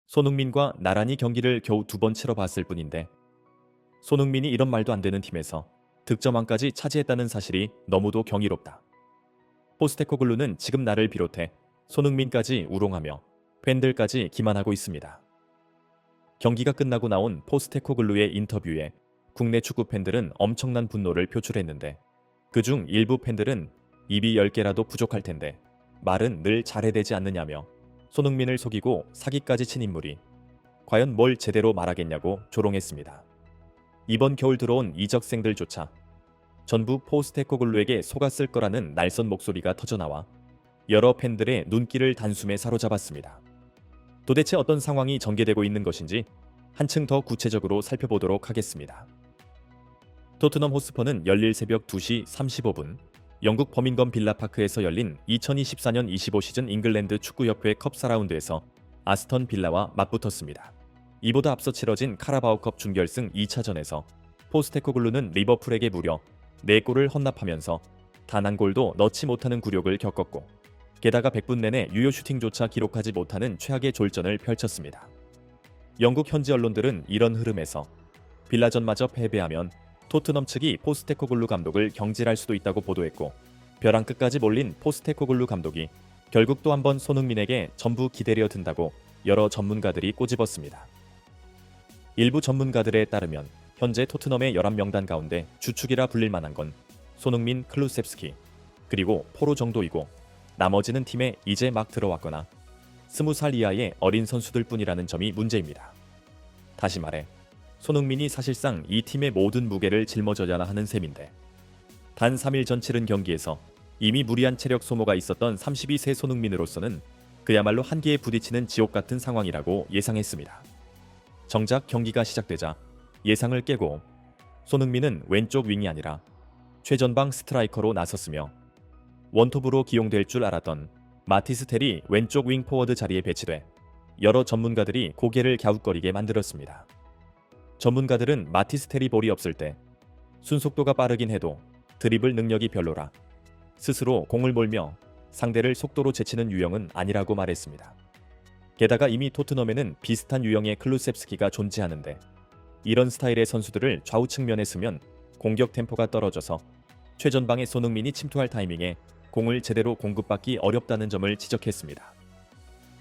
손흥민과 나란히 경기를 겨우 2번 치러봤을 뿐인데 손흥민이 이런 말도 안 되는 팀에서 득점왕까지 차지했다는 사실이 너무도 경이롭다. 포스테코글루는 지금 나를 비롯해 손흥민까지 우롱하며 팬들까지 기만하고 있습니다. 경기가 끝나고 나온 포스테코글루의 인터뷰에 국내 축구 팬들은 엄청난 분노를 표출했는데 그중 일부 팬들은 입이 10개라도 부족할 텐데 말은 늘 잘해대지 않느냐며 손흥민을 속이고 사기까지 친 인물이 과연 뭘 제대로 말하겠냐고 조롱했습니다. 이번 겨울 들어온 이적생들조차 전부 포스테코글루에게 속았을 거라는 날선 목소리가 터져나와 여러 팬들의 눈길을 단숨에 사로잡았습니다. 도대체 어떤 상황이 전개되고 있는 것인지 한층 더 구체적으로 살펴보도록 하겠습니다. 토트넘 호스퍼는 열릴 새벽 2시 35분 영국 버밍엄 빌라파크에서 열린 2024년 25 시즌 잉글랜드 축구협회 컵 4라운드에서 아스턴 빌라와 맞붙었습니다. 이보다 앞서 치러진 카라바오컵 준결승 2차전에서 포스테코글루는 리버풀에게 무려 4골을 헌납하면서 단 한 골도 넣지 못하는 굴욕을 겪었고 게다가 100분 내내 유효 슈팅조차 기록하지 못하는 최악의 졸전을 펼쳤습니다. 영국 현지 언론들은 이런 흐름에서 빌라전마저 패배하면 토트넘 측이 포스테코글루 감독을 경질할 수도 있다고 보도했고 벼랑 끝까지 몰린 포스테코글루 감독이 결국 또 한 번 손흥민에게 전부 기대려 든다고 여러 전문가들이 꼬집었습니다. 일부 전문가들에 따르면 현재 토트넘의 11명단 가운데 주축이라 불릴 만한 건 손흥민, 클루셉스키, 그리고 포로 정도이고 나머지는 팀에 이제 막 들어왔거나 20살 이하의 어린 선수들 뿐이라는 점이 문제입니다. 다시 말해 손흥민이 사실상 이 팀의 모든 무게를 짊어져야 하는 셈인데 단 3일 전 치른 경기에서 이미 무리한 체력 소모가 있었던 32세 손흥민으로서는 그야말로 한계에 부딪히는 지옥 같은 상황이라고 예상했습니다. 정작 경기가 시작되자 예상을 깨고 손흥민은 왼쪽 윙이 아니라 최전방 스트라이커로 나섰으며 원톱으로 기용될 줄 알았던 마티스 텔이 왼쪽 윙 포워드 자리에 배치돼 여러 전문가들이 고개를 갸웃거리게 만들었습니다. 전문가들은 마티스 텔이 볼이 없을 때 순속도가 빠르긴 해도 드리블 능력이 별로라 스스로 공을 몰며 상대를 속도로 제치는 유형은 아니라고 말했습니다. 게다가 이미 토트넘에는 비슷한 유형의 클루셉스키가 존재하는데 이런 스타일의 선수들을 좌우 측면에 쓰면 공격 템포가 떨어져서 최전방의 손흥민이 침투할 타이밍에 공을 제대로 공급받기 어렵다는 점을 지적했습니다.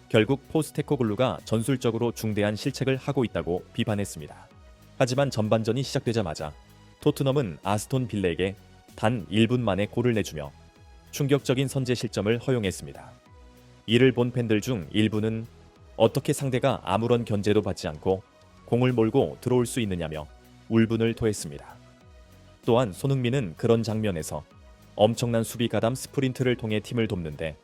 결국 포스테코글루가 전술적으로 중대한 실책을 하고 있다고 비판했습니다. 하지만 전반전이 시작되자마자 토트넘은 아스톤 빌라에게 단 1분 만에 골을 내주며 충격적인 선제 실점을 허용했습니다. 이를 본 팬들 중 일부는 어떻게 상대가 아무런 견제도 받지 않고 공을 몰고 들어올 수 있느냐며 울분을 토했습니다. 또한 손흥민은 그런 장면에서 엄청난 수비 가담 스프린트를 통해 팀을 돕는데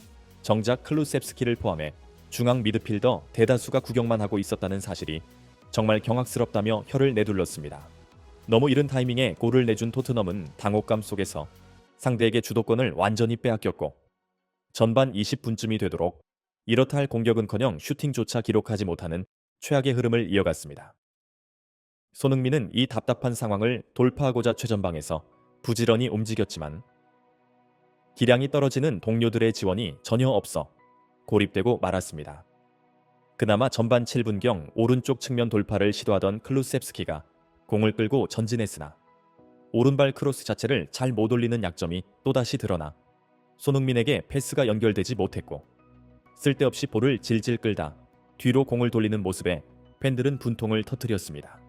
정작 클루셉스키를 포함해 중앙 미드필더 대다수가 구경만 하고 있었다는 사실이 정말 경악스럽다며 혀를 내둘렀습니다. 너무 이른 타이밍에 골을 내준 토트넘은 당혹감 속에서 상대에게 주도권을 완전히 빼앗겼고 전반 20분쯤이 되도록 이렇다 할 공격은커녕 슈팅조차 기록하지 못하는 최악의 흐름을 이어갔습니다. 손흥민은 이 답답한 상황을 돌파하고자 최전방에서 부지런히 움직였지만 기량이 떨어지는 동료들의 지원이 전혀 없어 고립되고 말았습니다. 그나마 전반 7분경 오른쪽 측면 돌파를 시도하던 클루셉스키가 공을 끌고 전진했으나 오른발 크로스 자체를 잘 못 올리는 약점이 또다시 드러나 손흥민에게 패스가 연결되지 못했고 쓸데없이 볼을 질질 끌다 뒤로 공을 돌리는 모습에 팬들은 분통을 터뜨렸습니다.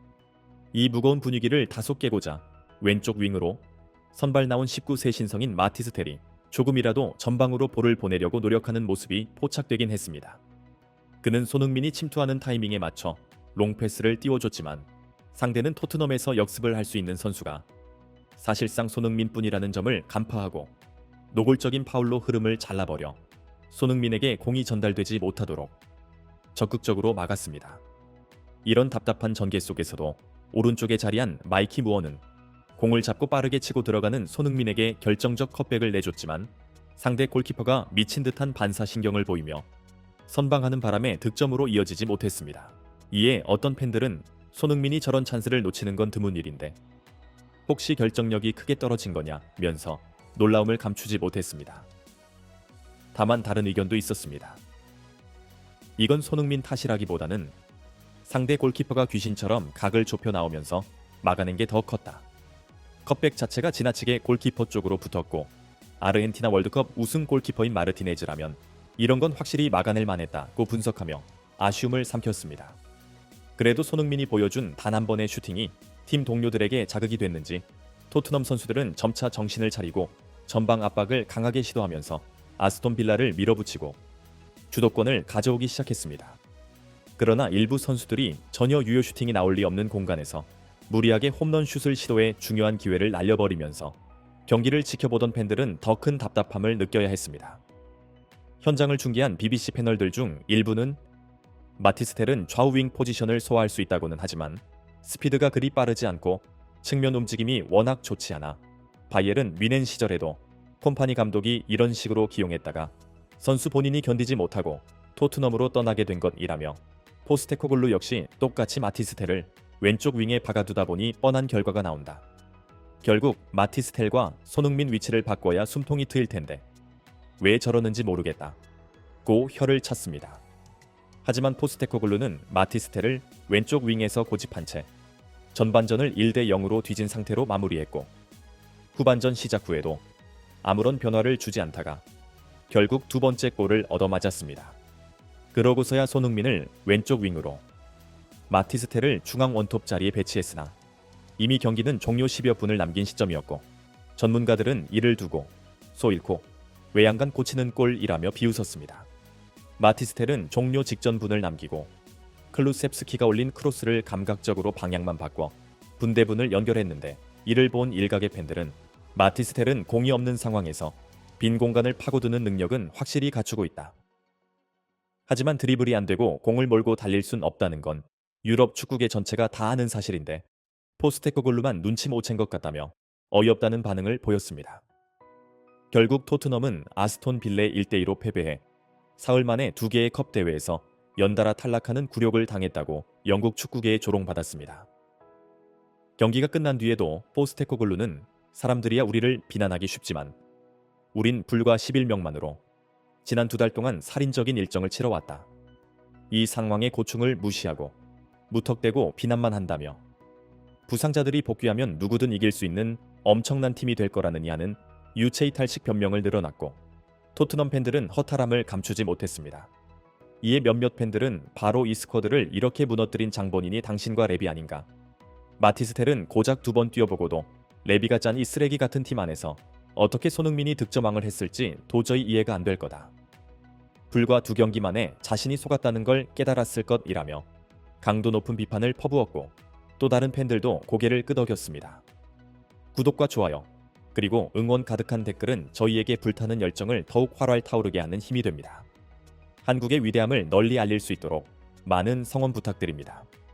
이 무거운 분위기를 다소 깨고자 왼쪽 윙으로 선발 나온 19세 신성인 마티스 텔이 조금이라도 전방으로 볼을 보내려고 노력하는 모습이 포착되긴 했습니다. 그는 손흥민이 침투하는 타이밍에 맞춰 롱패스를 띄워줬지만 상대는 토트넘에서 역습을 할 수 있는 선수가 사실상 손흥민뿐이라는 점을 간파하고 노골적인 파울로 흐름을 잘라버려 손흥민에게 공이 전달되지 못하도록 적극적으로 막았습니다. 이런 답답한 전개 속에서도 오른쪽에 자리한 마이키 무어는 공을 잡고 빠르게 치고 들어가는 손흥민에게 결정적 컷백을 내줬지만 상대 골키퍼가 미친 듯한 반사신경을 보이며 선방하는 바람에 득점으로 이어지지 못했습니다. 이에 어떤 팬들은 손흥민이 저런 찬스를 놓치는 건 드문 일인데 혹시 결정력이 크게 떨어진 거냐면서 놀라움을 감추지 못했습니다. 다만 다른 의견도 있었습니다. 이건 손흥민 탓이라기보다는 상대 골키퍼가 귀신처럼 각을 좁혀 나오면서 막아낸 게 더 컸다. 컵백 자체가 지나치게 골키퍼 쪽으로 붙었고 아르헨티나 월드컵 우승 골키퍼인 마르티네즈라면 이런 건 확실히 막아낼 만했다고 분석하며 아쉬움을 삼켰습니다. 그래도 손흥민이 보여준 단 한 번의 슈팅이 팀 동료들에게 자극이 됐는지 토트넘 선수들은 점차 정신을 차리고 전방 압박을 강하게 시도하면서 아스톤 빌라를 밀어붙이고 주도권을 가져오기 시작했습니다. 그러나 일부 선수들이 전혀 유효 슈팅이 나올 리 없는 공간에서 무리하게 홈런 슛을 시도해 중요한 기회를 날려버리면서 경기를 지켜보던 팬들은 더 큰 답답함을 느껴야 했습니다. 현장을 중계한 BBC 패널들 중 일부는 마티스텔은 좌우 윙 포지션을 소화할 수 있다고는 하지만 스피드가 그리 빠르지 않고 측면 움직임이 워낙 좋지 않아 바이에른 뮌헨 시절에도 콤파니 감독이 이런 식으로 기용했다가 선수 본인이 견디지 못하고 토트넘으로 떠나게 된 것이라며 포스테코글루 역시 똑같이 마티스텔을 왼쪽 윙에 박아두다 보니 뻔한 결과가 나온다. 결국 마티스텔과 손흥민 위치를 바꿔야 숨통이 트일 텐데 왜 저러는지 모르겠다 고 혀를 찼습니다. 하지만 포스테코글루는 마티스텔을 왼쪽 윙에서 고집한 채 전반전을 1대 0으로 뒤진 상태로 마무리했고 후반전 시작 후에도 아무런 변화를 주지 않다가 결국 두 번째 골을 얻어맞았습니다. 그러고서야 손흥민을 왼쪽 윙으로 마티스텔을 중앙 원톱 자리에 배치했으나 이미 경기는 종료 10여 분을 남긴 시점이었고 전문가들은 이를 두고 소 잃고 외양간 고치는 골이라며 비웃었습니다. 마티스텔은 종료 직전 분을 남기고 클루셉스키가 올린 크로스를 감각적으로 방향만 바꿔 분대분을 연결했는데 이를 본 일각의 팬들은 마티스텔은 공이 없는 상황에서 빈 공간을 파고드는 능력은 확실히 갖추고 있다. 하지만 드리블이 안 되고 공을 몰고 달릴 순 없다는 건 유럽 축구계 전체가 다 아는 사실인데 포스테코글루만 눈치 못 챈 것 같다며 어이없다는 반응을 보였습니다. 결국 토트넘은 아스톤 빌레 1대2로 패배해 사흘 만에 2개의 컵 대회에서 연달아 탈락하는 굴욕을 당했다고 영국 축구계에 조롱받았습니다. 경기가 끝난 뒤에도 포스테코글루는 사람들이야 우리를 비난하기 쉽지만 우린 불과 11명만으로 지난 2달 동안 살인적인 일정을 치러왔다. 이 상황의 고충을 무시하고 무턱대고 비난만 한다며 부상자들이 복귀하면 누구든 이길 수 있는 엄청난 팀이 될 거라느니 하는 유체이탈식 변명을 늘어놨고 토트넘 팬들은 허탈함을 감추지 못했습니다. 이에 몇몇 팬들은 바로 이 스쿼드를 이렇게 무너뜨린 장본인이 당신과 레비 아닌가. 마티스텔은 고작 2번 뛰어보고도 레비가 짠 이 쓰레기 같은 팀 안에서 어떻게 손흥민이 득점왕을 했을지 도저히 이해가 안 될 거다. 불과 2경기 만에 자신이 속았다는 걸 깨달았을 것이라며 강도 높은 비판을 퍼부었고 또 다른 팬들도 고개를 끄덕였습니다. 구독과 좋아요 그리고 응원 가득한 댓글은 저희에게 불타는 열정을 더욱 활활 타오르게 하는 힘이 됩니다. 한국의 위대함을 널리 알릴 수 있도록 많은 성원 부탁드립니다.